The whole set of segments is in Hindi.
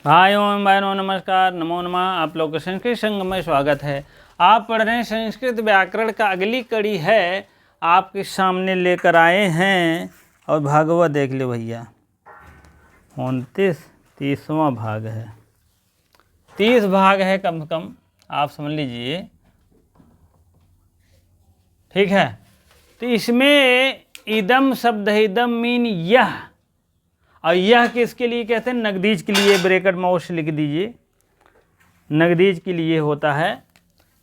भाइयों एवं बहनों नमस्कार, नमो नमः। आप लोग का संस्कृत संगम में स्वागत है। आप पढ़ रहे हैं संस्कृत व्याकरण का अगली कड़ी है, आपके सामने लेकर आए हैं। और भागवत देख लो भैया, 30वां भाग है। 30 भाग है कम से कम, आप समझ लीजिए, ठीक है। तो इसमें इदम शब्द है, इदम मीन यह, और यह किसके लिए कहते हैं? नगदीज के लिए। ब्रैकेट में अवश्य लिख दीजिए, नगदीज के लिए होता है।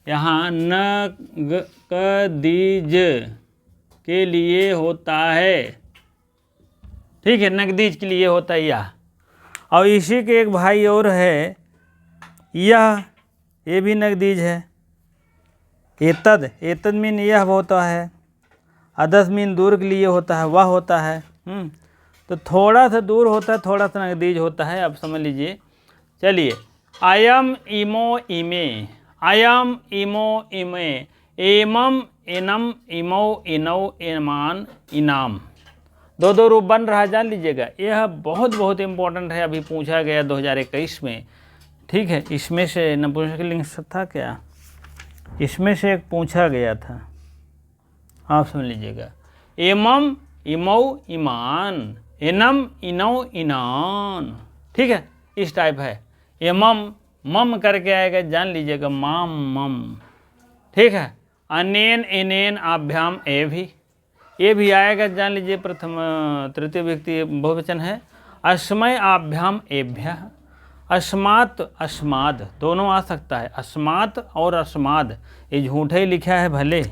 यहाँ नगदीज के लिए होता है, ठीक है, नगदीज के लिए होता है यह। और इसी के एक भाई और है यह, ये भी नगदीज है। एतद मीन यह होता है, अदस मीन दूर के लिए होता है, वह होता है। तो थोड़ा सा दूर होता है, थोड़ा सा नगदीज होता है, आप समझ लीजिए। चलिए, अयम इमो इमे, अयम इमो इमे, एमम इनम इमो इनौ इमान इनाम, दो रूप बन रहा है, जान लीजिएगा। यह बहुत इम्पोर्टेंट है, अभी पूछा गया 2021 में, ठीक है। इसमें से नपुंसकलिंग था क्या, इसमें से एक पूछा गया था, आप समझ लीजिएगा। एमम इमौ इमान, इनम इनौ इनान, ठीक है, इस टाइप है। एमम मम करके आएगा, जान लीजिएगा, माम मम, ठीक है। अनेन इनेन आभ्याम ए भी आएगा, जान लीजिए, प्रथम तृतीय व्यक्ति बहुवचन है। अस्मय आभ्याम एभ्य, अस्मात् अस्माद दोनों आ सकता है। अस्मात् और अस्माद ये झूठे ही लिखा है भले,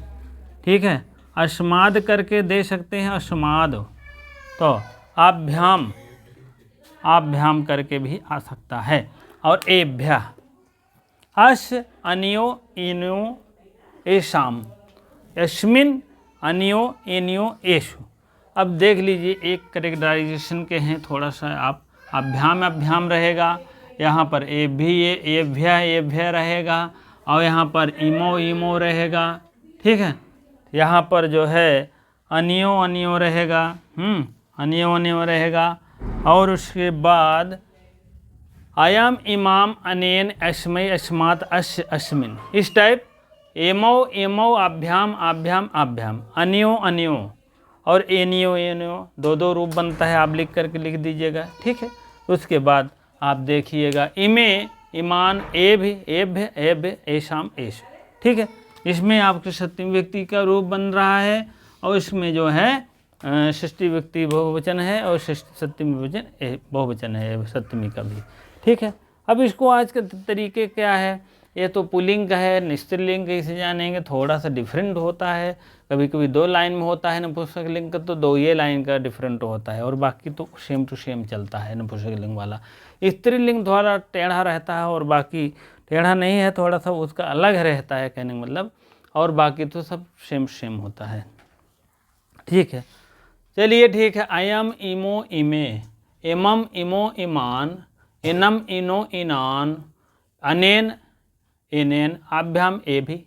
ठीक है। अस्माद करके दे सकते हैं, अस्माद। तो आभ्याम, आभ्याम करके भी आ सकता है। और एभ्य, अश अनियो इन्यो एशाम, यस्मिन अनियो इन्यो एषु। अब देख लीजिए, एक कैरेक्टराइजेशन के हैं, थोड़ा सा आप अभ्याम रहेगा, यहाँ पर एभ्य रहेगा, और यहाँ पर इमो रहेगा, ठीक है। यहाँ पर जो है अनियो रहेगा, अनियो रहेगा। और उसके बाद अयम इमाम अनेन अस्मय अस्मात् अस्य अस्मिन, इस टाइप। एमो आभ्याम आभ्याम आभ्याम, अनियो और एनियो दो रूप बनता है, आप लिख करके लिख दीजिएगा, ठीक है। उसके बाद आप देखिएगा, इमे इमान एभ्य ऐशाम ऐश, ठीक है। इसमें आपके सप्तमी व्यक्ति का रूप बन रहा है, और इसमें जो है षष्ठी व्यक्ति बहुवचन है, और सप्तमी बहुवचन है सप्तमी का भी, ठीक है। अब इसको आज के तरीके क्या है, ये तो पुल्लिंग का है, स्त्रीलिंग कैसे जानेंगे, थोड़ा सा डिफरेंट होता है। कभी कभी 2 लाइन में होता है नपुंसकलिंग का, तो 2 ये लाइन का डिफरेंट होता है, और बाकी तो सेम टू सेम चलता है नपुंसकलिंग वाला। स्त्रीलिंग थोड़ा टेढ़ा रहता है, और बाकी टेढ़ा नहीं है, थोड़ा सा उसका अलग रहता है, कहने का मतलब, और बाकी तो सब सेम होता है, ठीक है। चलिए, ठीक है। अयम इमो इमे, एमम इमो इमान, इनम इनो इनान, अनेन इनेन आभ्याम एभि,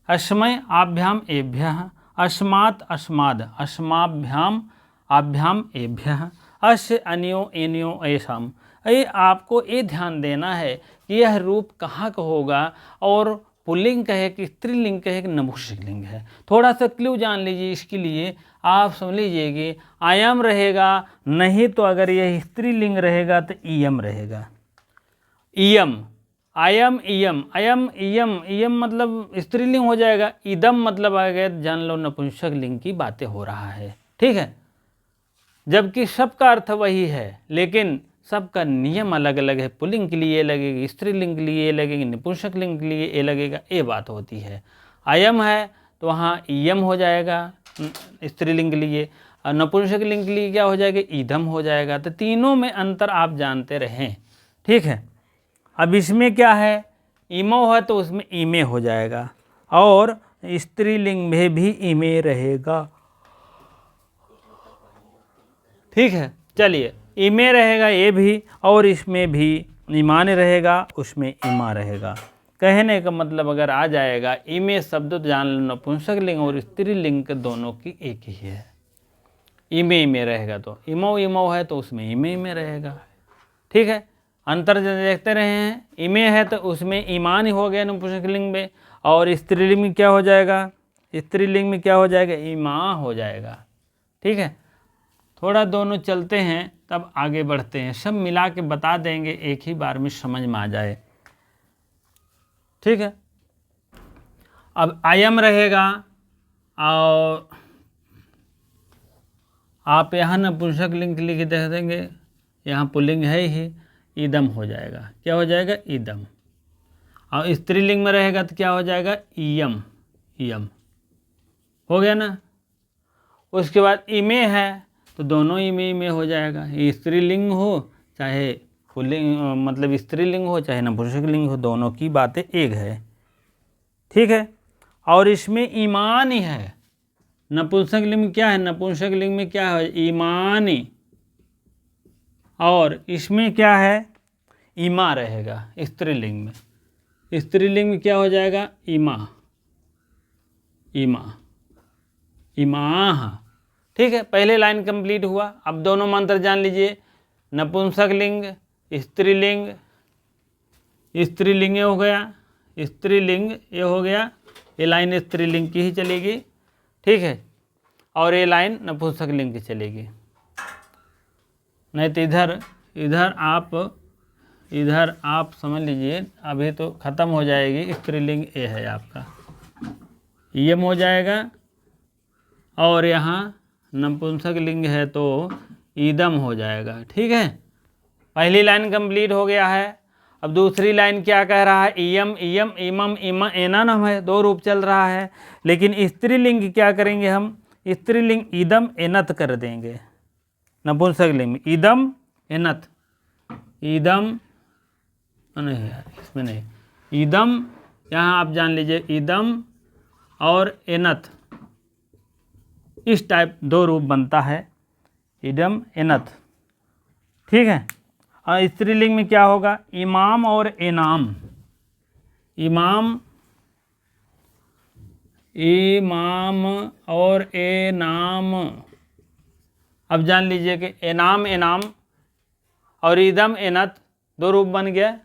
अस्मय आभ्याम एभ्य, अस्मात् अस्माद अस्माभ्याम आभ्याम एभ्य, अस्य अनियो इनियो ऐसाम। ये आपको ये ध्यान देना है कि यह रूप कहाँ का होगा, और पुल्लिंग का है कि स्त्रीलिंग का है कि नपुंसकलिंग है। थोड़ा सा क्लू जान लीजिए, इसके लिए आप समझ लीजिए कि आयम रहेगा, नहीं तो अगर यह स्त्रीलिंग रहेगा तो ईयम रहेगा। ईयम, आयम ईयम, अयम ईयम, ईयम मतलब स्त्रीलिंग हो जाएगा। इदम मतलब आ गया, जान लो नपुंसकलिंग की बातें हो रहा है, ठीक है। जबकि सबका अर्थ वही है, लेकिन सबका नियम अलग अलग है। पुल्लिंग के लिए ये लगेगी, स्त्रीलिंग के लिए ये लगेगी, नपुंसकलिंग के लिए ये लगेगा, ये बात होती है। अयम है तो वहाँ ईयम हो जाएगा स्त्रीलिंग के लिए, और नपुंसकलिंग के लिए क्या हो जाएगा, ईदम हो जाएगा। तो तीनों में अंतर आप जानते रहें, ठीक है। अब इसमें क्या है, इमो है तो उसमें इमे हो जाएगा, और स्त्रीलिंग में भी इमे रहेगा, ठीक है। चलिए, इमे रहेगा ये भी, और इसमें भी ईमान रहेगा, उसमें इमा रहेगा। कहने का मतलब अगर आ जाएगा, इमे शब्द तो जान लो नपुंसकलिंग और स्त्रीलिंग के दोनों की एक ही है। इमे रहेगा, तो इमो है तो उसमें इमे रहेगा, ठीक है। अंतर जो देखते रहे हैं, इमे है तो उसमें ईमान ही हो गया नपुंसकलिंग में, और स्त्रीलिंग में क्या हो जाएगा, स्त्रीलिंग में क्या हो जाएगा, ईमा हो जाएगा। ठीक है, थोड़ा दोनों चलते हैं तब आगे बढ़ते हैं, सब मिला के बता देंगे एक ही बार में समझ में आ जाए। ठीक है, अब अयम रहेगा और आप यहाँ नपुंसकलिंग लिख दे देंगे, यहाँ पुल्लिंग है ही, ईदम हो जाएगा। क्या हो जाएगा, ईदम। और स्त्रीलिंग में रहेगा तो क्या हो जाएगा, इयम, इयम हो गया ना। उसके बाद इमे है तो दोनों इमे हो जाएगा, ये स्त्रीलिंग हो चाहे पुल्लिंग, मतलब स्त्रीलिंग हो चाहे नपुंसकलिंग हो, दोनों की बातें एक है। ठीक है, और इसमें ईमान ही है। नपुंसकलिंग में क्या है, नपुंसकलिंग में क्या है, ईमानी, और इसमें क्या है, ईमा रहेगा स्त्रीलिंग में। स्त्रीलिंग में क्या हो जाएगा, ईमा, ईमा, ईमाह। ठीक है, पहले लाइन कंप्लीट हुआ। अब दोनों मंत्र जान लीजिए, नपुंसकलिंग, स्त्रीलिंग, स्त्रीलिंग हो गया, स्त्रीलिंग ये हो गया, ये लाइन स्त्रीलिंग की ही चलेगी। ठीक है, और ये लाइन नपुंसकलिंग की चलेगी। नहीं तो इधर आप समझ लीजिए, अभी तो ख़त्म हो जाएगी। स्त्रीलिंग ये है आपका, यम हो जाएगा, और यहाँ नपुंसकलिंग है तो ईदम हो जाएगा। ठीक है, पहली लाइन कंप्लीट हो गया है। अब दूसरी लाइन क्या कह रहा है, इयम, इयम, इमम, इमा, एनानम है, दो रूप चल रहा है। लेकिन स्त्रीलिंग क्या करेंगे हम, स्त्रीलिंग ईदम एनत कर देंगे। नपुंसकलिंग में ईदम एनत, ईदम नहीं यार, इसमें नहीं, ईदम, यहाँ आप जान लीजिए ईदम और एनत, इस टाइप दो रूप बनता है, ईदम एनत। ठीक है, और स्त्रीलिंग में क्या होगा, इमाम और एनाम, इमाम, इमाम और एनाम। अब जान लीजिए कि एनाम, एनाम और ईदम एनत दो रूप बन गया।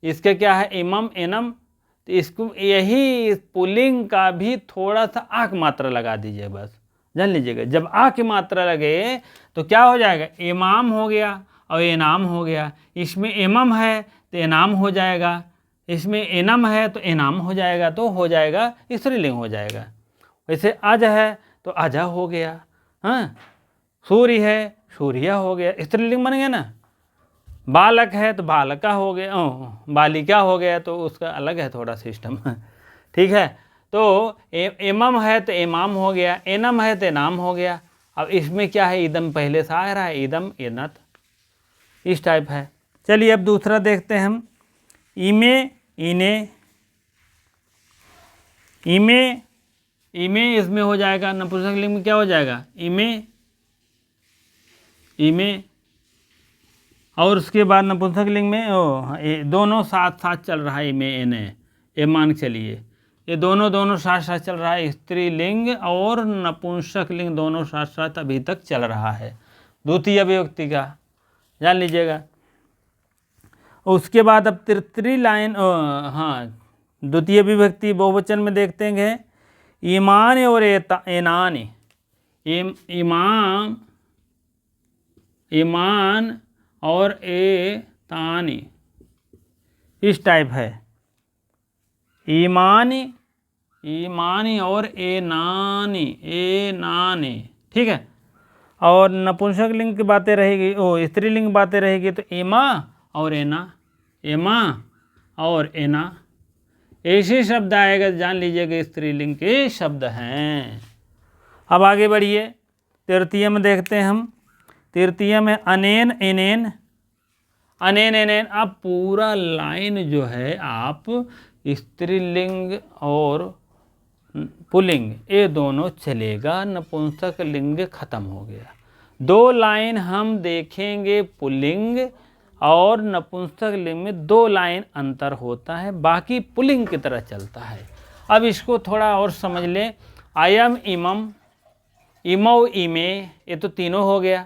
इसके क्या है, इमम, एनम, तो इसको यही पुल्लिंग का भी थोड़ा सा आ की मात्रा लगा दीजिए, बस जान लीजिएगा। जब आ की मात्रा लगे तो क्या हो जाएगा, इमाम हो गया और एनाम हो गया। इसमें इमम है तो एनाम हो जाएगा, इसमें एनम है तो एनाम हो जाएगा, तो हो जाएगा स्त्रीलिंग हो जाएगा। वैसे अज है तो अजा हो गया, हाँ, सूर्य है सूर्या हो गया, स्त्रीलिंग बन गया ना। बालक है तो बालका हो गया, बालिका हो गया, तो उसका अलग है थोड़ा सिस्टम। ठीक है, तो एमम है तो इमाम हो गया, एनम है तो एनाम हो गया। अब इसमें क्या है, ईदम पहले से आ रहा है, ईदम एनत, इस टाइप है। चलिए अब दूसरा देखते हैं हम, इमे, इने, इमे, इमे इसमें हो जाएगा, नपुंसकलिंग में क्या हो जाएगा, इमे, इमे, और उसके बाद नपुंसकलिंग में दोनों साथ साथ चल रहा है, इमे, एने, ये मान चलिए, ये दोनों साथ साथ चल रहा है। स्त्रीलिंग और नपुंसकलिंग दोनों साथ साथ अभी तक चल रहा है, द्वितीय विभक्ति का, जान लीजिएगा। उसके बाद अब तृतीय लाइन, हाँ, द्वितीय विभक्ति बहुवचन में देखते हैं, ईमान और एनान, इमाम, ईमान और तानी, इस टाइप है, ईमानी, ईमानी और एनानी, एनानी। ठीक है, और नपुंसकलिंग की बातें रहेगी, स्त्रीलिंग की बातें रहेगी तो इमा और एना, एमा और एना, ऐसे शब्द आएगा, जान लीजिएगा स्त्रीलिंग के शब्द हैं। अब आगे बढ़िए, तृतीय में देखते हैं हम, तृतीय में अनेन, एनेन, अनेन, एनेन। अब पूरा लाइन जो है आप स्त्रीलिंग और पुल्लिंग ये दोनों चलेगा, नपुंसकलिंग खत्म हो गया। दो लाइन हम देखेंगे पुल्लिंग और नपुंसकलिंग में, दो लाइन अंतर होता है, बाकी पुल्लिंग की तरह चलता है। अब इसको थोड़ा और समझ लें, अयम, इमम, इमौ, इमे, ये तो तीनों हो गया।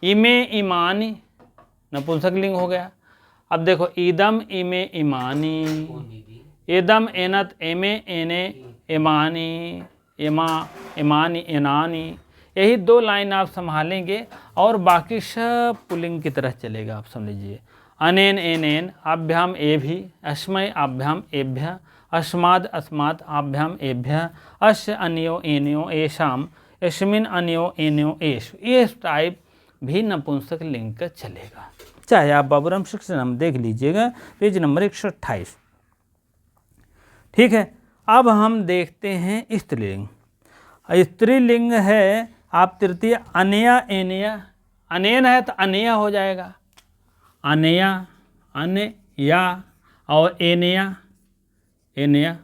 इमे, इमानी, नपुंसकलिंग हो गया। अब देखो ईदम इमे इमानी, इदम एनत एमे एने इमानी, इमा इमानी एनानी, यही 2 लाइन आप संभालेंगे और बाकी सब पुल्लिंग की तरह चलेगा। आप समझ लीजिए अनेन एनेन आभ्याम एभि, अस्मय आभ्याम एभ्य, अस्माद अस्मात् आभ्याम एभ्य, अस्य अन्यो एन्यो एषाम, यस्मिन् अन्यो एन्यो एषु, ये टाइप भी नपुंसक लिंग का चलेगा। चाहे आप बाबूराम शिक्षण देख लीजिएगा पेज नंबर 128। ठीक है, अब हम देखते हैं स्त्रीलिंग। स्त्रीलिंग है आप तृतीय अनया एनया, अनेन है तो अनया हो जाएगा, अनया अनया, और एनया एनया,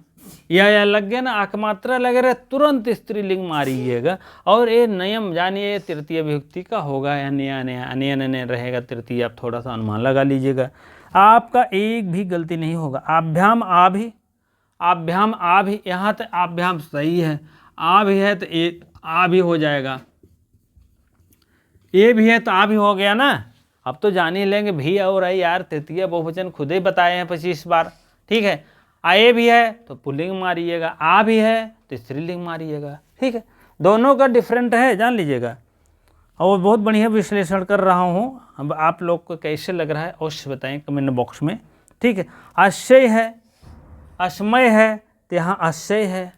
या लग गया ना, आकमात्रा लग रहा है तुरंत स्त्रीलिंग मारिएगा। और ये नियम जानिए तृतीय विभक्ति का होगा, अनया अनया अनयन अनयन रहेगा तृतीय, आप थोड़ा सा अनुमान लगा लीजिएगा, आपका एक भी गलती नहीं होगा। आभ्याम आ भी, आभ्याम आ भी, यहाँ तक आभ्याम सही है, आ भी है तो ए आ भी हो जाएगा, ए भी है तो आ भी हो गया ना। अब तो जान ही लेंगे भी और आई यार, तृतीय बहुवचन खुद ही बताए हैं 25 बार। ठीक है, आए भी है तो पुल्लिंग मारिएगा, आ भी है तो स्त्रीलिंग मारिएगा। ठीक है, दोनों का डिफरेंट है, जान लीजिएगा। और बहुत बढ़िया विश्लेषण कर रहा हूँ, अब आप लोग को कैसे लग रहा है अवश्य बताएं कमेंट बॉक्स में। ठीक है, आश्चर्य है, अस्मय है तो यहाँ आश्चर्य है,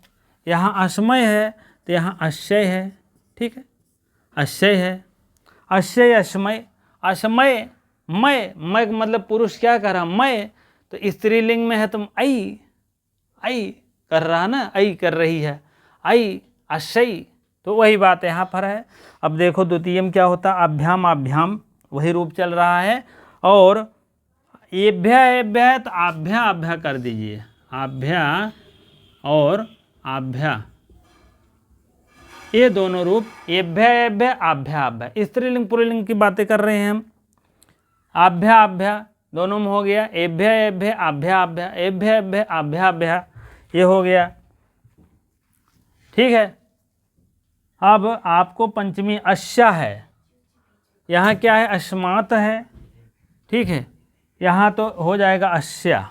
यहाँ अस्मय है तो यहाँ आश्चर्य है। ठीक है, आश्चर्य है, आश्चर्य अस्मय, असमय मय, मय मतलब पुरुष क्या कर रहा, मैं, तो स्त्रीलिंग में है तुम आई, आई कर रहा ना, आई कर रही है, आई आश्चर्य, तो वही बात यहाँ पर है। अब देखो द्वितीयम क्या होता, आभ्याम आभ्याम, वही रूप चल रहा है। और एभ्य एभ्य है तो आभ्या आभ्या कर दीजिए, आभ्या और आभ्या, ये दोनों रूप, एभ्य एभ्य आभ्या आभ्या। स्त्रीलिंग पुल्लिंग की बातें कर रहे हैं हम, आभ्या आभ्या दोनों में हो गया, एभ्य एभ्य आभ्या आभ्या, एभ्य एभ्य आभ्या आभ्या, ये हो गया। ठीक है, अब आपको पंचमी अस्या है, यहाँ क्या है अस्मात है। ठीक है, यहाँ तो हो जाएगा अस्या,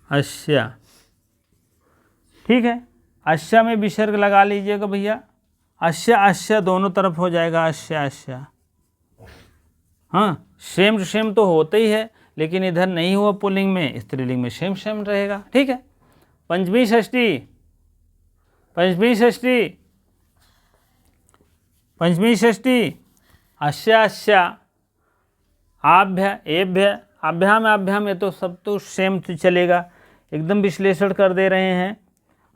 अस्या। ठीक है, अस्या में विसर्ग लगा लीजिएगा भैया, अस्या अस्या दोनों तरफ हो जाएगा, अस्या अस्या। हाँ, सेम टू सेम तो होता ही है, लेकिन इधर नहीं हुआ पुल्लिंग में, स्त्रीलिंग में सेम सेम रहेगा। ठीक है, पंचमी षष्ठी, पंचमी षष्ठी, पंचमी षष्ठी, अस्या अस्या, आभ्य एभ्य, आभ्याम आभ्याम, ये तो सब तो सेम तो चलेगा, एकदम विश्लेषण कर दे रहे हैं।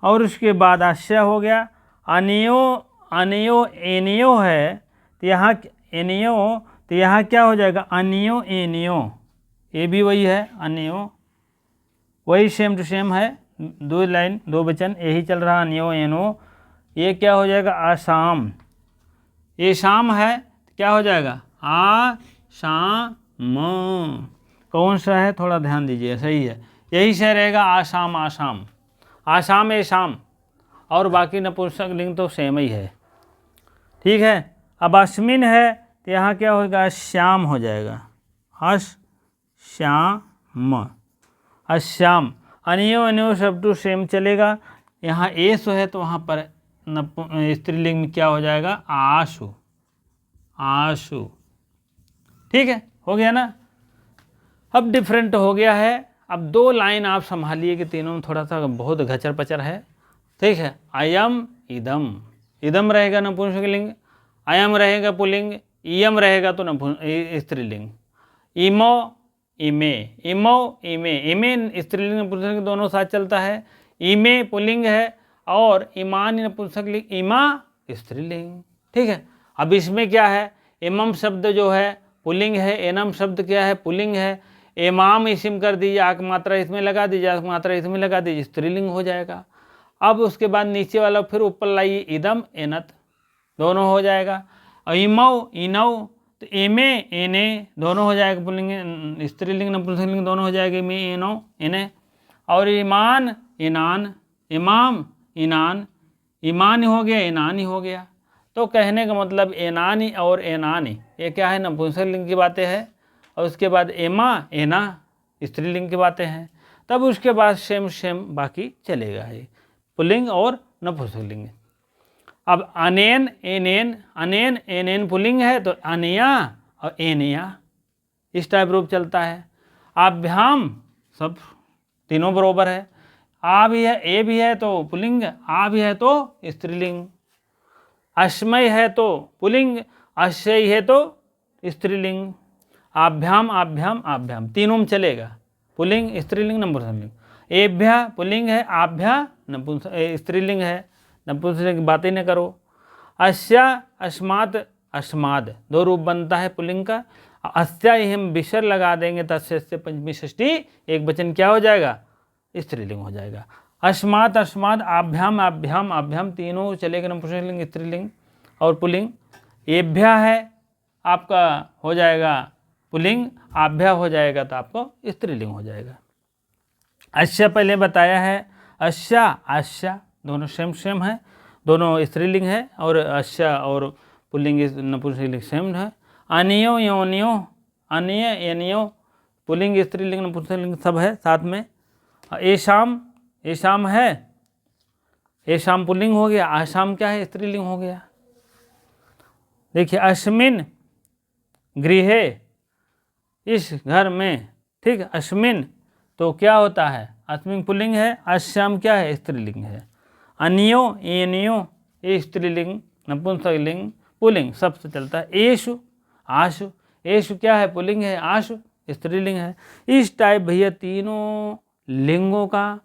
और उसके बाद अस्या हो गया, अनियो अनियो एनियो है तो यहाँ एनियो, तो यहाँ क्या हो जाएगा अनियो एनियो, ये भी वही है अनियो, वही सेम टू सेम है, 2 लाइन 2 वचन यही चल रहा, अनियो एनो। ये क्या हो जाएगा आसाम, ये शाम है क्या हो जाएगा आसाम, कौन सा है थोड़ा ध्यान दीजिए, सही है, यही से रहेगा आसाम आसाम, आसाम ए शाम, और बाकी नपुंसक लिंग तो सेम ही है। ठीक है, अब अस्मिन है तो यहाँ क्या होगा श्याम हो जाएगा, श्याम, अश्याम, अनियो अनियो सब टू सेम चलेगा। यहाँ एसो है तो वहाँ पर स्त्रीलिंग में क्या हो जाएगा आशु, आशु। ठीक है, हो गया ना। अब डिफरेंट हो गया है, अब 2 लाइन आप संभालिए कि तीनों में थोड़ा सा बहुत घचर पचर है। ठीक है, अयम इदम, इदम रहेगा नपुंसक लिंग, अयम रहेगा पुल्लिंग, इयम रहेगा तो स्त्रीलिंग, इमो इमे, इमो इमे, इमे स्त्रीलिंग नपुंसक दोनों साथ चलता है, इमे पुल्लिंग है और ईमान नपुंसक लिंग, ईमा स्त्रीलिंग। ठीक है, अब इसमें क्या है, इमम शब्द जो है पुल्लिंग है, एनम शब्द क्या है पुल्लिंग है, इमाम इस्म कर दीजिए, आक मात्रा इसमें लगा दीजिए, आक मात्रा इसमें लगा दीजिए, स्त्रीलिंग हो जाएगा। अब उसके बाद नीचे वाला फिर ऊपर लाइए, इदम एनत दोनों हो जाएगा, इमौ इनौ तो एमे एने दोनों हो जाएगा पुल्लिंग, स्त्रीलिंग नपुंसकलिंग दोनों हो जाएगा, मे एनो एने, और ईमान इनान, इमाम इनान, ईमान हो गया इनानी हो गया। तो कहने का मतलब एनानी और एनानी ये क्या है नपुंसक लिंग की बातें है, और उसके बाद एमा एना स्त्रीलिंग की बातें हैं, तब उसके बाद सेम बाकी चलेगा है, पुल्लिंग और नपुंसकलिंग। अब अनेन एनेन पुल्लिंग है तो अनया और एनया इस टाइप रूप चलता है। आभ्याम सब तीनों बरोबर है, आ भी है ए भी है तो पुल्लिंग, आ भी है तो स्त्रीलिंग, अश्मय है तो पुल्लिंग, अश्यय है तो स्त्रीलिंग। आभ्याम तीनों में चलेगा, पुल्लिंग स्त्रीलिंग नपुंसकलिंग। एभ्या पुल्लिंग है, आभ्या स्त्रीलिंग है, नपुंसकलिंग की बातें न करो। अस्या अस्मात् अस्माद दो रूप बनता है पुल्लिंग का। अस्या ही हम विसर्ग लगा देंगे, तस्य पंचमी षष्ठी एक वचन क्या हो जाएगा, स्त्रीलिंग हो जाएगा। अस्मात् अस्माद आभ्याम तीनों चलेगा, नपुंसकलिंग स्त्रीलिंग और पुल्लिंग। एभ्या है आपका हो जाएगा पुल्लिंग, आभ्या हो जाएगा तो आपको स्त्रीलिंग हो जाएगा। अस्या पहले बताया है, अस्या आस्या दोनों सेम है, दोनों स्त्रीलिंग है, और अस्या और पुल्लिंग नपुंसकलिंग सेम है। अनियो योनियो, अनिय एनियो पुल्लिंग स्त्रीलिंग नपुंसकलिंग सब है साथ में। एशाम है, एशाम पुल्लिंग हो गया, आशाम क्या है, स्त्रीलिंग हो गया। देखिए अस्मिन गृहे, इस घर में, ठीक, अस्मिन तो क्या होता है, अस्मिन पुल्लिंग है, अस्याम क्या है, स्त्रीलिंग है। अनियो एनियो ये स्त्रीलिंग नपुंसकलिंग पुल्लिंग सबसे चलता है। एषु आशु, एषु क्या है, पुल्लिंग है, आशु स्त्रीलिंग है। इस टाइप भैया तीनों लिंगों का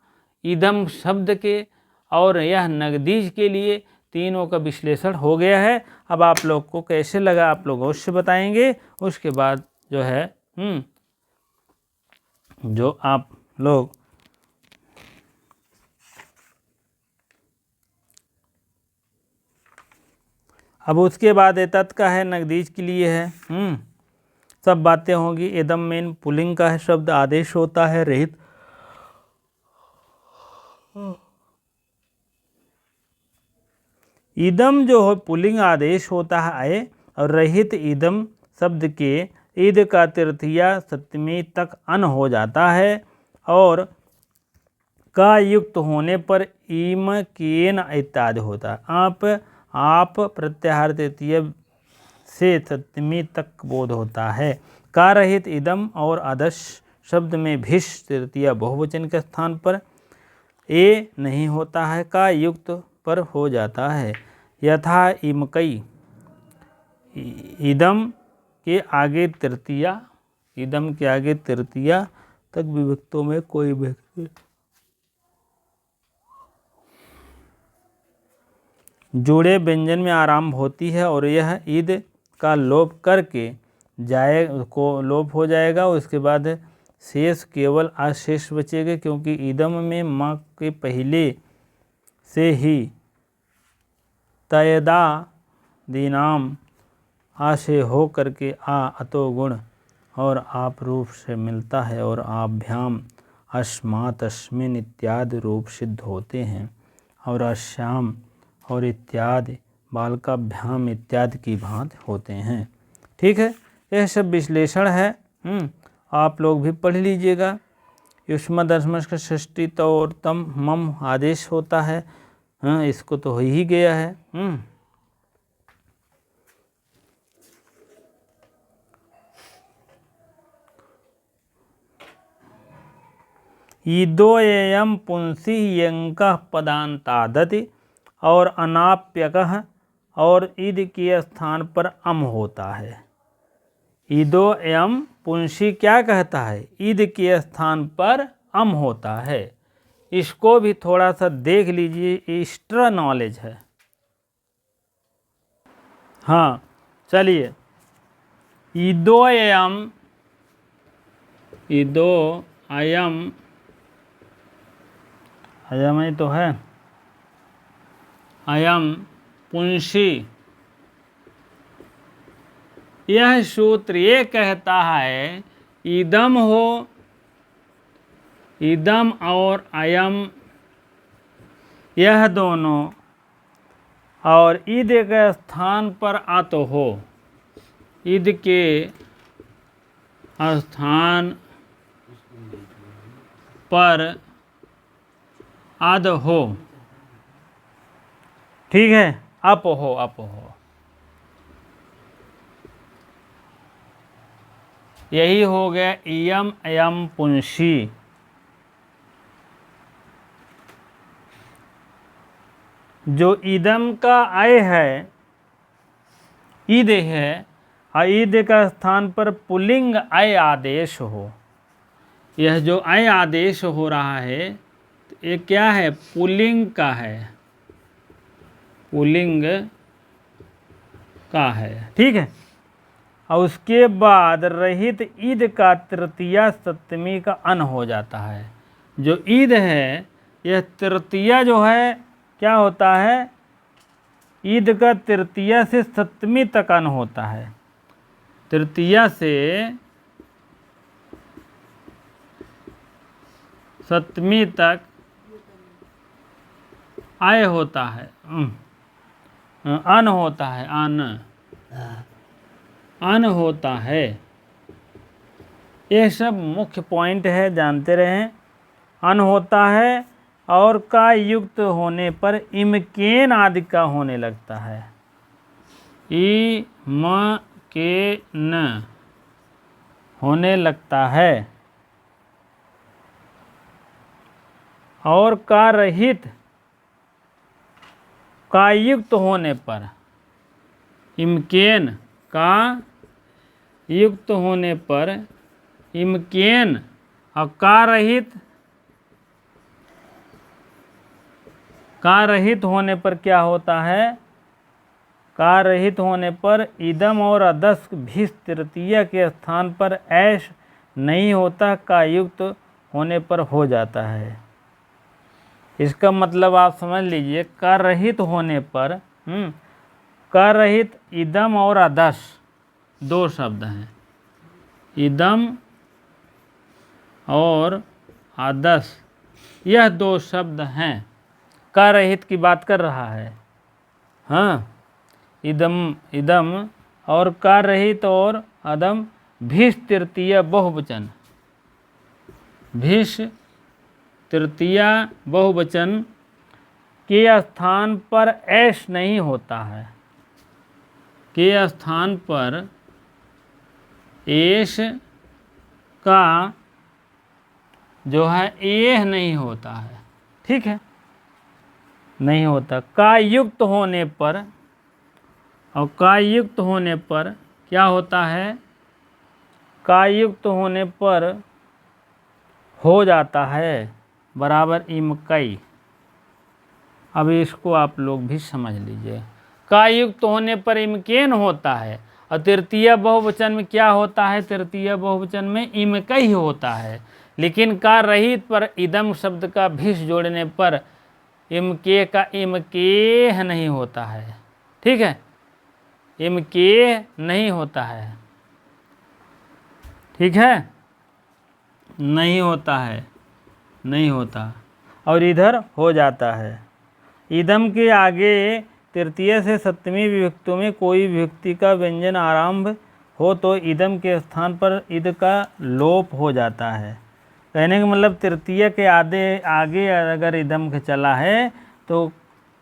इदम शब्द के और यह नगदीज के लिए तीनों का विश्लेषण हो गया है। अब आप लोग को कैसे लगा आप लोग अवश्य बताएंगे, उसके बाद जो है जो आप लोग अब उसके बाद एतत् का है, नगदीज के लिए है, सब बातें होंगी। एदम मेन पुल्लिंग का है शब्द, आदेश होता है रहित, इदम जो हो पुल्लिंग आदेश होता है आए, और रहित इदम शब्द के ईद का तृतीया सप्तमी तक अन हो जाता है, और का युक्त होने पर ईम केन इत्यादि होता है। आप प्रत्याहार तृतीय से सप्तमी तक बोध होता है। का रहित इदम और आदर्श शब्द में भिष तृतीया बहुवचन के स्थान पर ए नहीं होता है, का युक्त पर हो जाता है। यथा इमकई, इदम के आगे तृतीया, इदम के आगे तृतीया तक विभक्तों में कोई व्यक्ति जुड़े व्यंजन में आरंभ होती है, और यह ईद का लोप करके लोप हो जाएगा। उसके बाद शेष केवल अशेष बचेगा, क्योंकि ईदम में माँ के पहले से ही तयदा दीनाम आ से हो करके आ अतो गुण और आप रूप से मिलता है, और आभ्याम अस्मात् अस्मिन इत्यादि रूप सिद्ध होते हैं, और अस्याम और इत्यादि बालकाभ्याम इत्यादि की भांति होते हैं। ठीक है, यह सब विश्लेषण है, आप लोग भी पढ़ लीजिएगा। युष्मदर्शमश का षष्ठी तो और तम मम आदेश होता है, इसको तो हो ही गया है। ईदोयम पुंसी यंक पदांतादति, और अनाप्यकः और ईद के स्थान पर अम होता है। ईदो एम पुंसी क्या कहता है, ईद के स्थान पर अम होता है। इसको भी थोड़ा सा देख लीजिए, एक्स्ट्रा नॉलेज है। हाँ चलिए, ईदो एम, ईदो अयम, अयम ही तो है, अयम पुंसी, यह सूत्र ये कहता है इदम हो, इदम और अयम यह दोनों और ईद के स्थान पर आ तो हो, ईद के स्थान पर अद हो, ठीक है, अप हो, अप हो, यही हो गया इयम अयम पुंसी। जो इदम का अय है, ईद है, ईद का स्थान पर पुल्लिंग अय आदेश हो। यह जो अय आदेश हो रहा है ये क्या है, पुल्लिंग का है, पुल्लिंग का है, ठीक है। और उसके बाद रहित ईद का तृतीया सप्तमी का अन हो जाता है। जो ईद है यह तृतीया जो है क्या होता है, ईद का तृतीया से सप्तमी तक अन होता है। तृतीया से सप्तमी तक आय होता है, अन होता है, अन होता है। ये सब मुख्य पॉइंट है, जानते रहें। अन होता है और का युक्त होने पर इमकेन आदि का होने लगता है, ई म के न होने लगता है। और का रहित का युक्त होने पर, इमकेन का युक्त होने पर इमकेन, और का रहित होने पर क्या होता है, का रहित होने पर इदम और अदस भी तृतीया के स्थान पर ऐश नहीं होता, का युक्त होने पर हो जाता है। इसका मतलब आप समझ लीजिए, का रहित होने पर, का रहित इदम और अदस दो शब्द हैं, इदम और आदस, यह दो शब्द हैं। का रहित की बात कर रहा है, हाँ, इदम और का रहित और अदम भीष तृतीया बहुवचन, भीष तृतीया बहुवचन के स्थान पर ऐश नहीं होता है, के स्थान पर ऐश का जो है एह नहीं होता है, ठीक है, नहीं होता। का युक्त होने पर, और का युक्त होने पर क्या होता है, का युक्त होने पर हो जाता है बराबर इमकई। अब इसको आप लोग भी समझ लीजिए। का युक्त होने पर इमकेन होता है, और तृतीय बहुवचन में क्या होता है, तृतीय बहुवचन में इमकई होता है। लेकिन का रहित पर इदम शब्द का भिष जोड़ने पर इमके का इमकेह नहीं होता है, ठीक है, इमकेह नहीं होता है, ठीक है, नहीं होता है, नहीं होता, और इधर हो जाता है। इदम के आगे तृतीय से सप्तमी विभक्तियों में कोई विभक्ति का व्यंजन आरंभ हो तो इदम के स्थान पर इद का लोप हो जाता है। कहने का मतलब तृतीय के आगे अगर इदम के चला है तो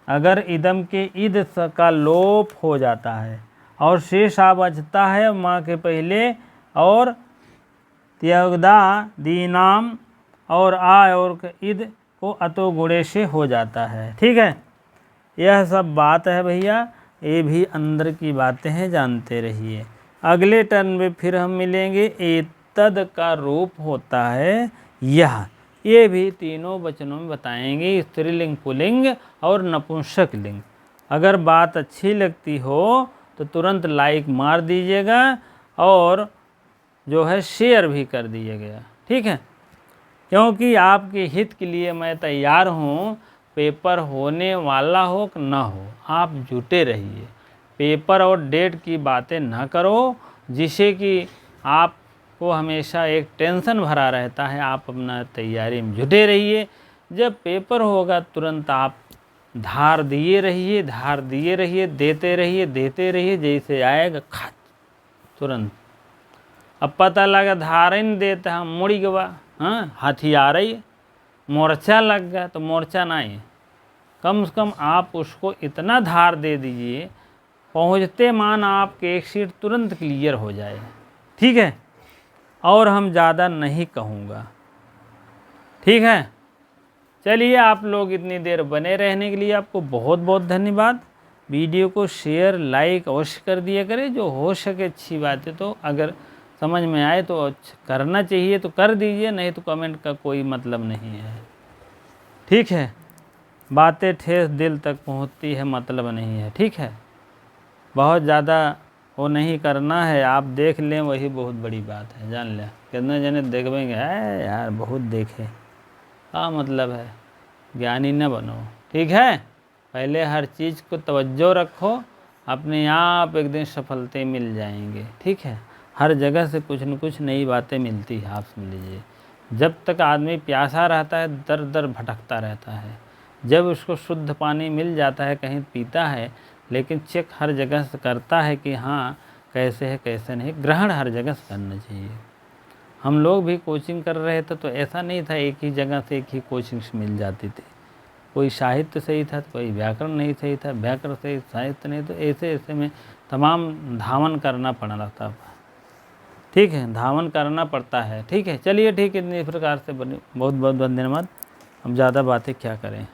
अगर इदम के इद का लोप हो जाता है और शेष आ बचता है माँ के पहले, और त्यगदा दीनाम और आ और इद को अतो गुणे से हो जाता है, ठीक है। यह सब बात है भैया, ये भी अंदर की बातें हैं, जानते रहिए। अगले टर्न में फिर हम मिलेंगे। एतद का रूप होता है यह, ये भी तीनों वचनों में बताएंगे, स्त्रीलिंग, पुल्लिंग और नपुंसक लिंग। अगर बात अच्छी लगती हो तो तुरंत लाइक मार दीजिएगा और जो है शेयर भी कर दीजिएगा, ठीक है, क्योंकि आपके हित के लिए मैं तैयार हूँ। पेपर होने वाला हो कि ना हो, आप जुटे रहिए। पेपर और डेट की बातें ना करो, जिससे कि आपको हमेशा एक टेंशन भरा रहता है। आप अपना तैयारी में जुटे रहिए। जब पेपर होगा तुरंत आप धार दिए रहिए, धार दिए रहिए, देते रहिए, देते रहिए, जैसे आएगा खा तुरंत अब पता लगा धार ही नहीं देता, हम मुड़ी गवा, हाँ हथियार ही मोर्चा लग गया तो मोर्चा नहीं, कम से कम आप उसको इतना धार दे दीजिए पहुँचते मान आपके एक सीट तुरंत क्लियर हो जाए, ठीक है। और हम ज़्यादा नहीं कहूँगा, ठीक है। चलिए, आप लोग इतनी देर बने रहने के लिए आपको बहुत बहुत धन्यवाद। वीडियो को शेयर लाइक अवश्य कर दिया करें, जो हो सके अच्छी बात है, तो अगर समझ में आए तो करना चाहिए तो कर दीजिए, नहीं तो कमेंट का कोई मतलब नहीं है, ठीक है। बातें ठेस दिल तक पहुंचती है, मतलब नहीं है, ठीक है। बहुत ज़्यादा वो नहीं करना है, आप देख लें वही बहुत बड़ी बात है, जान लें। कितने जने देखवेंगे है यार बहुत देखे, हाँ मतलब है, ज्ञानी न बनो, ठीक है। पहले हर चीज़ को तवज्जो रखो, अपने आप एक दिन सफलता मिल जाएंगे, ठीक है। हर जगह से कुछ न कुछ नई बातें मिलती है, आप सुन लीजिए। जब तक आदमी प्यासा रहता है दर दर भटकता रहता है, जब उसको शुद्ध पानी मिल जाता है कहीं पीता है, लेकिन चेक हर जगह से करता है कि हाँ कैसे है कैसे नहीं, ग्रहण हर जगह से करना चाहिए। हम लोग भी कोचिंग कर रहे थे तो ऐसा नहीं था एक ही जगह से एक ही कोचिंग से मिल जाती थी, कोई साहित्य सही था तो कोई व्याकरण नहीं सही था, व्याकरण सही साहित्य नहीं, तो ऐसे ऐसे में तमाम धावन करना पड़ता था, ठीक है, धावन करना पड़ता है, ठीक है। चलिए ठीक है, इस प्रकार से बने, बहुत बहुत धन्यवाद। हम ज़्यादा बातें क्या करें।